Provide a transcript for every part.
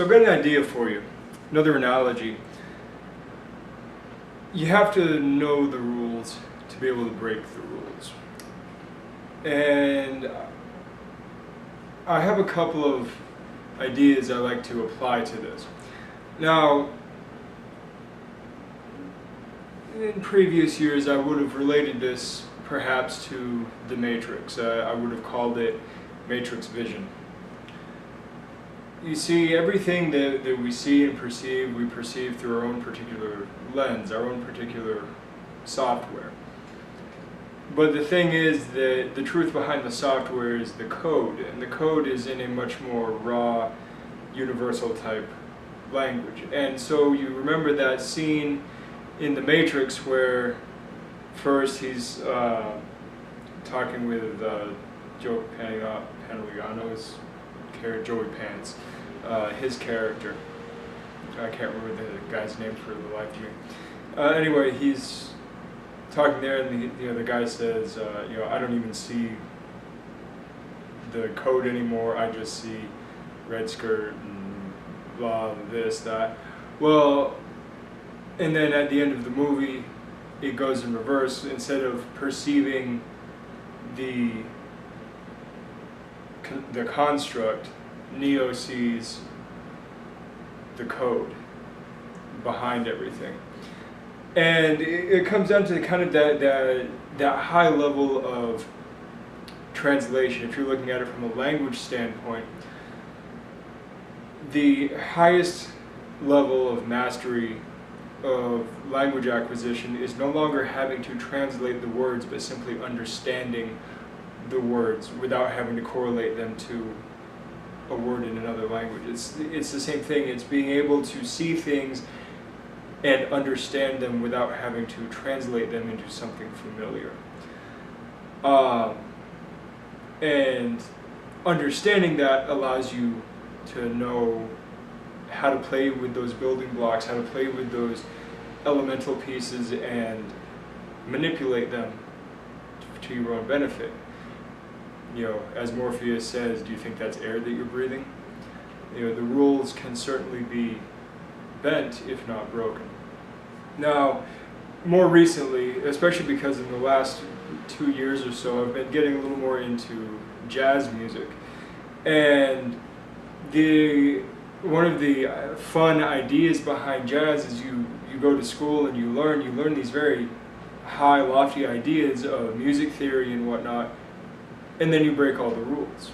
So I've got an idea for you, another analogy. You have to know the rules to be able to break the rules. And I have a couple of ideas I like to apply to this. Now, in previous years I would have related this perhaps to the Matrix. I would have called it Matrix Vision. You see, everything that we see and perceive, we perceive through our own particular lens, our own particular software. But the thing is that the truth behind the software is the code, and the code is in a much more raw, universal type language. And so you remember that scene in The Matrix where first he's talking with Joe Pantoliano's character, Joey Pants, his character. I can't remember the guy's name for the life of me. Anyway, he's talking there, and the guy says, I don't even see the code anymore. I just see red skirt and blah, this, that. Well, and then at the end of the movie, it goes in reverse. Instead of perceiving the construct, Neo sees the code behind everything. And it comes down to kind of that high level of translation. If you're looking at it from a language standpoint, the highest level of mastery of language acquisition is no longer having to translate the words, but simply understanding the words without having to correlate them to a word in another language. It's the same thing. It's being able to see things and understand them without having to translate them into something familiar. And understanding that allows you to know how to play with those building blocks, how to play with those elemental pieces and manipulate them to your own benefit. As Morpheus says, do you think that's air that you're breathing? The rules can certainly be bent, if not broken. Now, more recently, especially because in the last 2 years or so, I've been getting a little more into jazz music. And one of the fun ideas behind jazz is you go to school and you learn these very high, lofty ideas of music theory and whatnot, and then you break all the rules.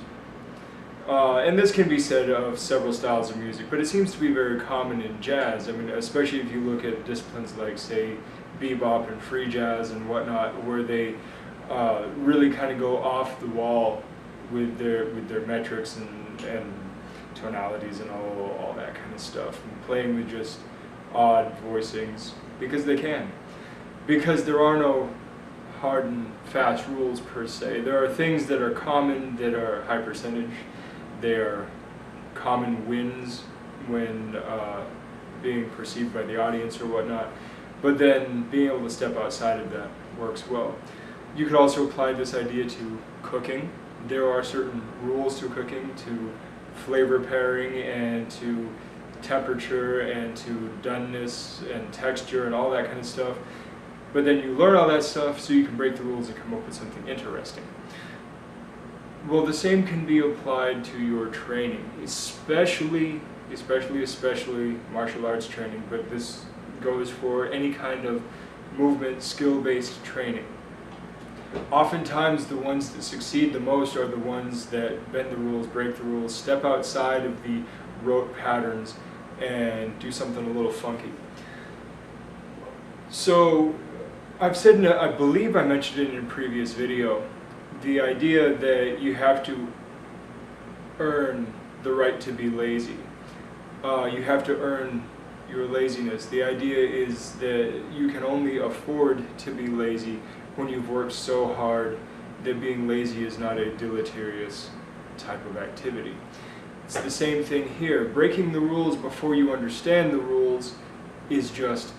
And this can be said of several styles of music, but it seems to be very common in jazz. I mean, especially if you look at disciplines like, say, bebop and free jazz and whatnot, where they really kind of go off the wall with their metrics and tonalities and all that kind of stuff, and playing with just odd voicings because they can. Because there are no hard and fast rules per se. There are things that are common that are high percentage. They are common wins when being perceived by the audience or whatnot. But then being able to step outside of that works well. You could also apply this idea to cooking. There are certain rules to cooking, to flavor pairing and to temperature and to doneness and texture and all that kind of stuff. But then you learn all that stuff so you can break the rules and come up with something interesting. Well, the same can be applied to your training, especially martial arts training, but this goes for any kind of movement, skill-based training. Oftentimes the ones that succeed the most are the ones that bend the rules, break the rules, step outside of the rote patterns, and do something a little funky. So I've said, I believe I mentioned it in a previous video, the idea that you have to earn the right to be lazy. You have to earn your laziness. The idea is that you can only afford to be lazy when you've worked so hard that being lazy is not a deleterious type of activity. It's the same thing here. Breaking the rules before you understand the rules is just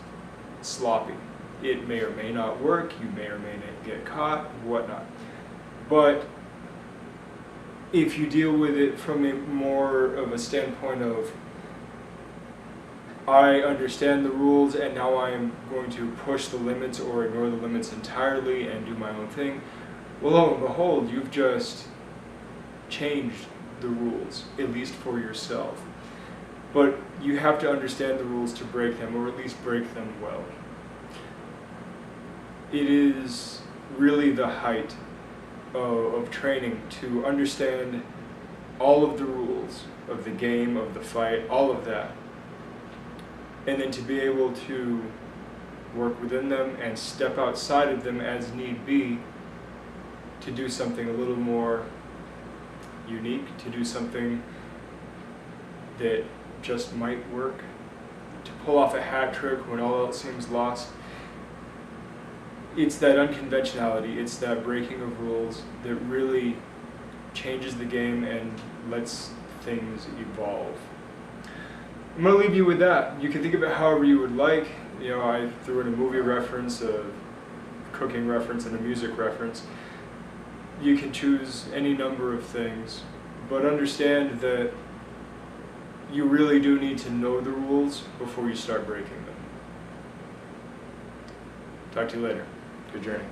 sloppy. It may or may not work, you may or may not get caught, whatnot. But if you deal with it from a more of a standpoint of I understand the rules and now I am going to push the limits or ignore the limits entirely and do my own thing. Well, lo and behold, you've just changed the rules, at least for yourself. But you have to understand the rules to break them, or at least break them well. It is really the height of training to understand all of the rules of the game, of the fight, all of that. And then to be able to work within them and step outside of them as need be to do something a little more unique, to do something that just might work, to pull off a hat trick when all else seems lost. It's that unconventionality, it's that breaking of rules that really changes the game and lets things evolve. I'm going to leave you with that. You can think of it however you would like. You know, I threw in a movie reference, a cooking reference, and a music reference. You can choose any number of things, but understand that you really do need to know the rules before you start breaking them. Talk to you later. Good journey.